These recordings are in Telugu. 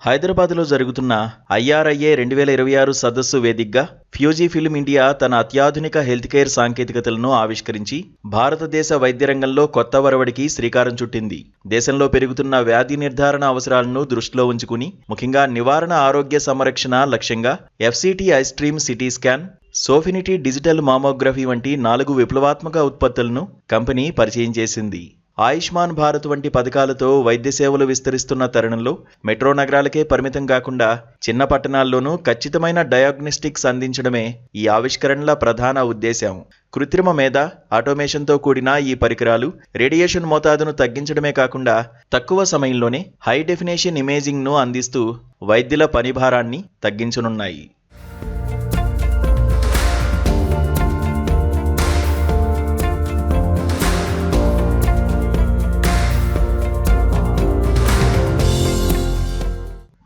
హైదరాబాద్లో జరుగుతున్న IRIA 2026 సదస్సు వేదికగా ఫ్యూజీఫిల్మ్ ఇండియా తన అత్యాధునిక హెల్త్ కేర్ సాంకేతికతలను ఆవిష్కరించి భారతదేశ వైద్య రంగంలో కొత్త ఒరవడికి శ్రీకారం చుట్టింది. దేశంలో పెరుగుతున్న వ్యాధి నిర్ధారణ అవసరాలను దృష్టిలో ఉంచుకుని ముఖ్యంగా నివారణ ఆరోగ్య సంరక్షణ లక్ష్యంగా FCT ఐస్ట్రీమ్ సిటీ స్కాన్, సోఫినిటీ డిజిటల్ మామోగ్రఫీ వంటి 4 విప్లవాత్మక ఉత్పత్తులను కంపెనీ పరిచయం చేసింది. ఆయుష్మాన్ భారత్ వంటి పథకాలతో వైద్య సేవలు విస్తరిస్తున్న తరుణంలో మెట్రో నగరాలకే పరిమితం కాకుండా చిన్న పట్టణాల్లోనూ ఖచ్చితమైన డయాగ్నోస్టిక్స్ అందించడమే ఈ ఆవిష్కరణల ప్రధాన ఉద్దేశం. కృత్రిమ మేధ, ఆటోమేషన్తో కూడిన ఈ పరికరాలు రేడియేషన్ మోతాదును తగ్గించడమే కాకుండా తక్కువ సమయంలోనే హై డెఫినేషన్ ఇమేజింగ్ను అందిస్తూ వైద్యుల పనిభారాన్ని తగ్గించనున్నాయి.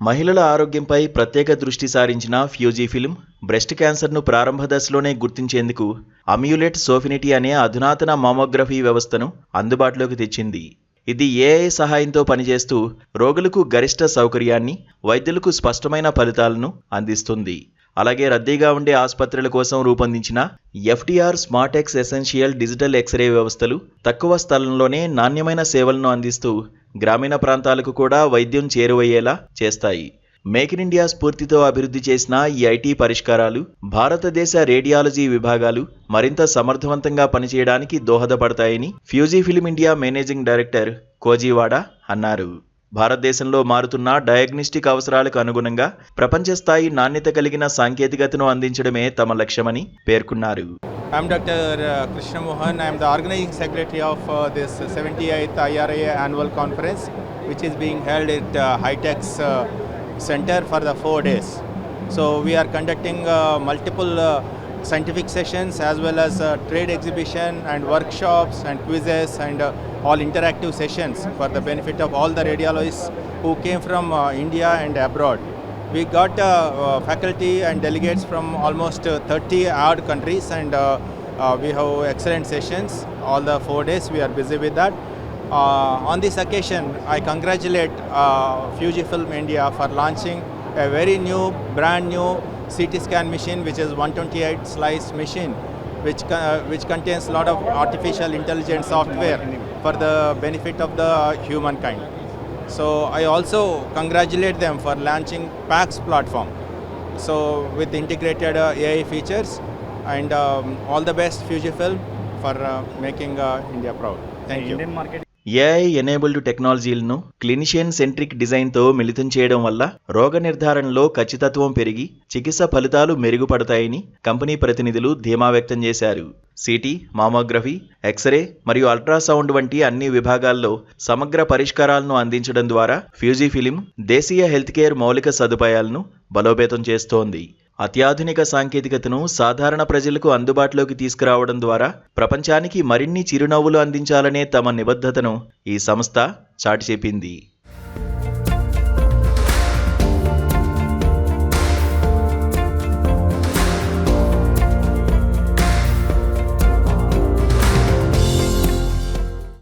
మహిళల ఆరోగ్యంపై ప్రత్యేక దృష్టి సారించిన ఫ్యూజీఫిల్మ్ బ్రెస్ట్ క్యాన్సర్ను ప్రారంభ దశలోనే గుర్తించేందుకు అమ్యులెట్ సోఫినిటీ అనే అధునాతన మామోగ్రఫీ వ్యవస్థను అందుబాటులోకి తెచ్చింది. ఇది AI సహాయంతో పనిచేస్తూ రోగులకు గరిష్ట సౌకర్యాన్ని, వైద్యులకు స్పష్టమైన ఫలితాలను అందిస్తుంది. అలాగే రద్దీగా ఉండే ఆసుపత్రుల కోసం రూపొందించిన FDR స్మార్టెక్స్ ఎసెన్షియల్ డిజిటల్ ఎక్స్రే వ్యవస్థలు తక్కువ స్థలంలోనే నాణ్యమైన సేవలను అందిస్తూ గ్రామీణ ప్రాంతాలకు కూడా వైద్యం చేరువయ్యేలా చేస్తాయి. మేక్ ఇన్ ఇండియా స్ఫూర్తితో అభివృద్ధి చేసిన ఈ IT పరిష్కారాలు భారతదేశ రేడియాలజీ విభాగాలు మరింత సమర్థవంతంగా పనిచేయడానికి దోహదపడతాయని ఫ్యూజీఫిల్మ్ ఇండియా మేనేజింగ్ డైరెక్టర్ కోజీవాడా అన్నారు. భారతదేశంలో మారుతున్న డయాగ్నోస్టిక్ అవసరాలకు అనుగుణంగా ప్రపంచ స్థాయి నాణ్యత కలిగిన సాంకేతికతను అందించడమే తమ లక్ష్యమని పేర్కొన్నారు. I'm Dr. Krishna Mohan. I am the organizing secretary of this 78th IRIA annual conference, which is being held at High-Tech Center for the 4 days. So we are conducting multiple scientific sessions as well as trade exhibition and workshops and quizzes and all interactive sessions for the benefit of all the radiologists who came from India and abroad. We got faculty and delegates from almost 30 odd countries and we have excellent sessions all the 4 days. We are busy with that. On this occasion, I congratulate Fujifilm India for launching a very new, brand new CT scan machine, which is 128 slice machine, which contains a lot of artificial intelligence software for the benefit of the humankind. So I also congratulate them for launching PACS platform, so with integrated AI features, and all the best Fujifilm for making India proud. Thank you. AI enabled టెక్నాలజీలను క్లినిషియన్ సెంట్రిక్ డిజైన్తో మిళితం చేయడం వల్ల రోగ నిర్ధారణలో ఖచ్చితత్వం పెరిగి చికిత్స ఫలితాలు మెరుగుపడతాయని కంపెనీ ప్రతినిధులు ధీమా వ్యక్తం చేశారు. సిటీ, మామోగ్రఫీ, ఎక్స్రే మరియు అల్ట్రాసౌండ్ వంటి అన్ని విభాగాల్లో సమగ్ర పరిష్కారాలను అందించడం ద్వారా ఫ్యూజీఫిల్మ్ దేశీయ హెల్త్ కేర్ మౌలిక సదుపాయాలను బలోపేతం చేస్తోంది. అత్యాధునిక సాంకేతికతను సాధారణ ప్రజలకు అందుబాటులోకి తీసుకురావడం ద్వారా ప్రపంచానికి మరిన్ని చిరునవ్వులు అందించాలనే తమ నిబద్ధతను ఈ సంస్థ చాటి చెప్పింది.